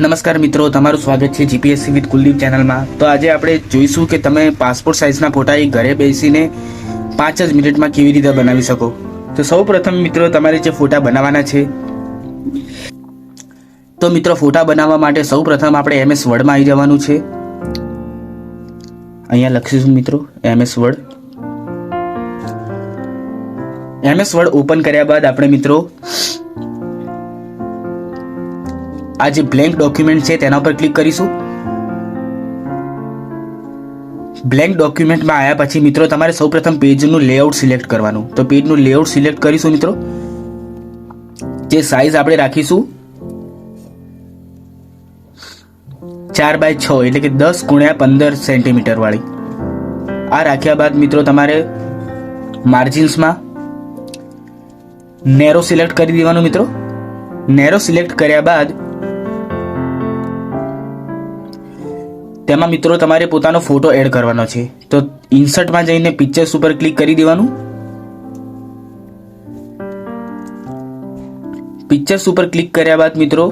નમસ્કાર મિત્રો, તમારું સ્વાગત છે જીપીએસસી વિથ કુલદીપ ચેનલમાં। તો આજે આપણે જોઈશું કે તમે પાસપોર્ટ સાઇઝના ફોટા એ ઘરે બેસીને 5 જ મિનિટમાં કેવી રીતે બનાવી શકો। તો સૌ પ્રથમ મિત્રો તમારે જે ફોટા બનાવવાના છે, તો મિત્રો ફોટા બનાવવા માટે સૌ પ્રથમ આપણે MS વર્ડમાં આવી જવાનું છે। અહીંયા લખીશું મિત્રો MS word. MS word open કર્યા બાદ આપણે મિત્રો આ જે બ્લેન્ક ડોક્યુમેન્ટ છે તેના પર ક્લિક કરીશું। બ્લેન્ક ડોક્યુમેન્ટમાં આવ્યા પછી મિત્રો તમારે સૌપ્રથમ પેજનું લેઆઉટ સિલેક્ટ કરવાનું। તો પેજનું લેઆઉટ સિલેક્ટ કરીશું મિત્રો। જે સાઈઝ આપણે રાખીશું 4x6 એટલે કે 10x15 સેન્ટીમીટર વાળી। આ રાખ્યા બાદ મિત્રો તમારે માર્જિન્સમાં નેરો સિલેક્ટ કરી દેવાનું મિત્રો। નેરો સિલેક્ટ કર્યા બાદ તેમાં મિત્રો તમારે પોતાનો ફોટો એડ કરવાનો છે। તો ઇન્સર્ટમાં જઈને પિક્ચર્સ ઉપર ક્લિક કરી દેવાનું। પિક્ચર્સ ઉપર ક્લિક કર્યા બાદ મિત્રો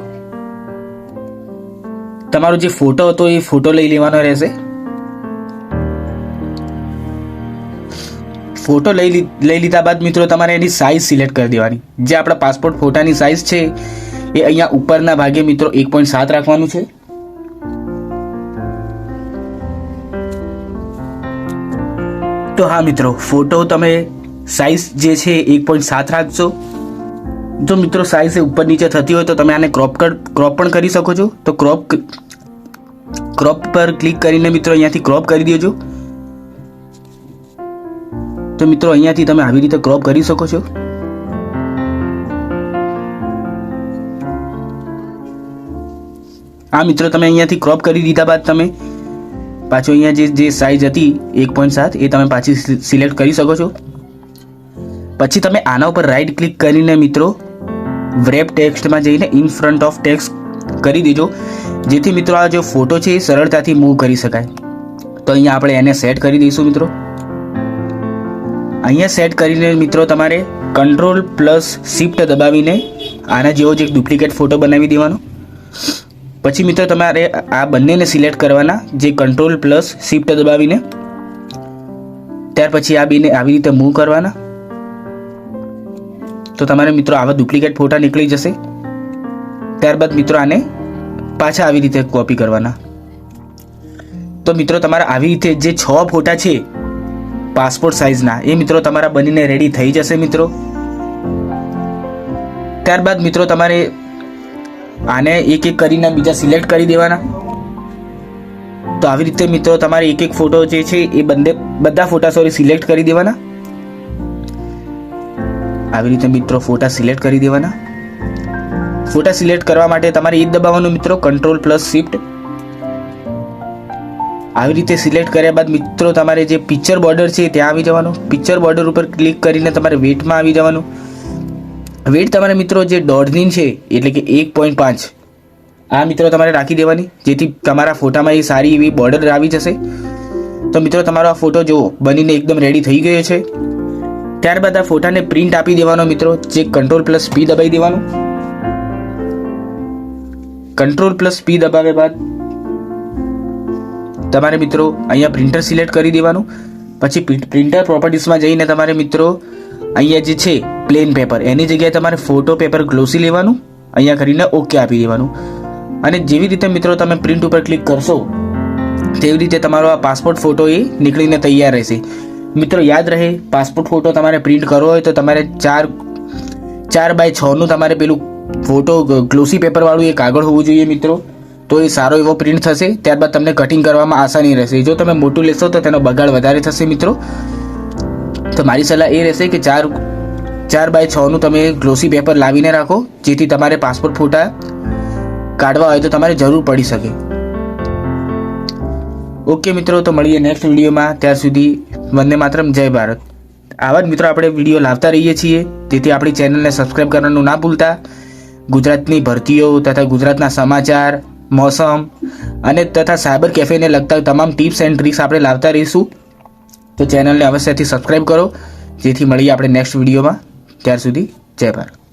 તમારો જે ફોટો હતો એ ફોટો લઈ લેવાનો રહેશે। ફોટો લઈ લીધા બાદ મિત્રો તમારે એની સાઇઝ સિલેક્ટ કરી દેવાની। જે આપણા પાસપોર્ટ ફોટાની સાઇઝ છે એ અહીંયા ઉપરના ભાગે મિત્રો 1.7 રાખવાનું છે। તો હા મિત્રો, ફોટો તમે સાઇઝ જે છે 1.7 રાખજો। જો મિત્રો સાઇઝ ઉપર નીચે થતી હોય તો તમે આને ક્રોપ પણ કરી શકો છો। તો ક્રોપ પર ક્લિક કરીને મિત્રો અહીંયાથી ક્રોપ કરી દેજો। તો મિત્રો અહીંયાથી તમે આવી રીતે ક્રોપ કરી શકો છો। આ મિત્રો તમે અહીંયાથી ક્રોપ કરી દીધા બાદ તમે પાછો અહીંયા જે સાઇઝ હતી 1.7 એ તમે પાછી સિલેક્ટ કરી શકો છો। પછી તમે આના ઉપર રાઈટ ક્લિક કરીને મિત્રો વ્રેપ ટેક્સ્ટમાં જઈને ઇન ફ્રન્ટ ઓફ ટેક્સ્ટ કરી દેજો, જેથી મિત્રો આ જે ફોટો છે એ સરળતાથી મૂવ કરી શકાય। તો અહીંયા આપણે એને સેટ કરી દઈશું મિત્રો। અહીંયા સેટ કરીને મિત્રો તમારે Ctrl+Shift દબાવીને આના જેવો જ એક ડુપ્લિકેટ ફોટો બનાવી દેવાનો। પછી મિત્રો તમારે આ બંનેને સિલેક્ટ કરવાના, જે Ctrl+Shift દબાવીને। ત્યાર પછી આ બેને આવી રીતે મૂવ કરવાના। તો તમારે મિત્રો આવા ડુપ્લિકેટ ફોટા નીકળી જશે। ત્યારબાદ મિત્રો આને પાછા આવી રીતે કોપી કરવાના। તો મિત્રો તમારા આવી રીતે જે 6 ફોટા છે પાસપોર્ટ સાઇઝના એ મિત્રો તમારા બનીને રેડી થઈ જશે મિત્રો। ત્યારબાદ મિત્રો તમારે આને એક એક કરીને બીજા સિલેક્ટ કરી દેવાના। તો આવી રીતે મિત્રો તમારે એક એક ફોટો જે છે એ બધા ફોટા સિલેક્ટ કરી દેવાના। આવી રીતે મિત્રો ફોટા સિલેક્ટ કરી દેવાના। ફોટા સિલેક્ટ કરવા માટે તમારે એ જ દબાવવાનું મિત્રો Ctrl+Shift। આવી રીતે સિલેક્ટ કર્યા બાદ મિત્રો તમારે જે પિક્ચર બોર્ડર છે ત્યાં આવી જવાનું। પિક્ચર બોર્ડર ઉપર ક્લિક કરીને તમારે વેટમાં આવી જવાનું। વેટ તમારે મિત્રો જે 1.5 ઇંચ છે એટલે કે 1.5 આ મિત્રો તમારે રાખી દેવાની, જેથી તમારા ફોટામાં એ સારી એવી બોર્ડર આવી જશે। તો મિત્રો તમારો આ ફોટો જુઓ બનીને એકદમ રેડી થઈ ગયો છે। ત્યારબાદ આ ફોટાને પ્રિન્ટ આપી દેવાનો મિત્રો, જે Ctrl+P દબાવી દેવાનું। Ctrl+P દબાવ્યા બાદ તમારે મિત્રો અહીંયા પ્રિન્ટર સિલેક્ટ કરી દેવાનું। પછી પ્રિન્ટર પ્રોપર્ટીઝમાં જઈને તમારે મિત્રો અહીંયા જે છે પ્લેન પેપર એની જગ્યાએ તમારે ફોટો પેપર ગ્લોસી લેવાનું, અહીંયા કરીને ઓકે આપી દેવાનું। અને જેવી રીતે મિત્રો તમે પ્રિન્ટ ઉપર ક્લિક કરશો તેવી રીતે તમારો આ પાસપોર્ટ ફોટો એ નીકળીને તૈયાર રહેશે। મિત્રો યાદ રહે, પાસપોર્ટ ફોટો તમારે પ્રિન્ટ કરવો હોય તો તમારે 4x6 નું તમારે પેલું ફોટો ગ્લોસી પેપર વાળું એક કાગળ હોવું જોઈએ મિત્રો, તો એ સારો એવો પ્રિન્ટ થશે। ત્યારબાદ તમને કટિંગ કરવામાં આસાની રહેશે। જો તમે મોટું લેશો તો તેનો બગાડ વધારે થશે મિત્રો। તો મારી સલાહ એ રહેશે કે 4x6 નું તમે ગ્લોસી પેપર લાવીને રાખો, જેથી તમારે પાસપોર્ટ ફોટા કાઢવા હોય તો તમારે જરૂર પડી શકે। ઓકે મિત્રો, તો મળીએ નેક્સ્ટ વિડીયોમાં। ત્યાર સુધી વંદે માતરમ, જય ભારત। આવા જ મિત્રો આપણે વિડીયો લાવતા રહીએ છીએ, તેથી આપણી ચેનલને સબસ્ક્રાઈબ કરવાનું ના ભૂલતા। ગુજરાતની ભરતીઓ તથા ગુજરાતના સમાચાર, મોસમ અને તથા સાયબર કેફેને લગતા તમામ ટિપ્સ એન્ડ ટ્રિક્સ આપણે લાવતા રહીશું। તો ચેનલને અવશ્યથી સબસ્ક્રાઈબ કરો, જેથી મળીએ આપણે નેક્સ્ટ વિડીયોમાં। ત્યાર સુધી જય ભારત।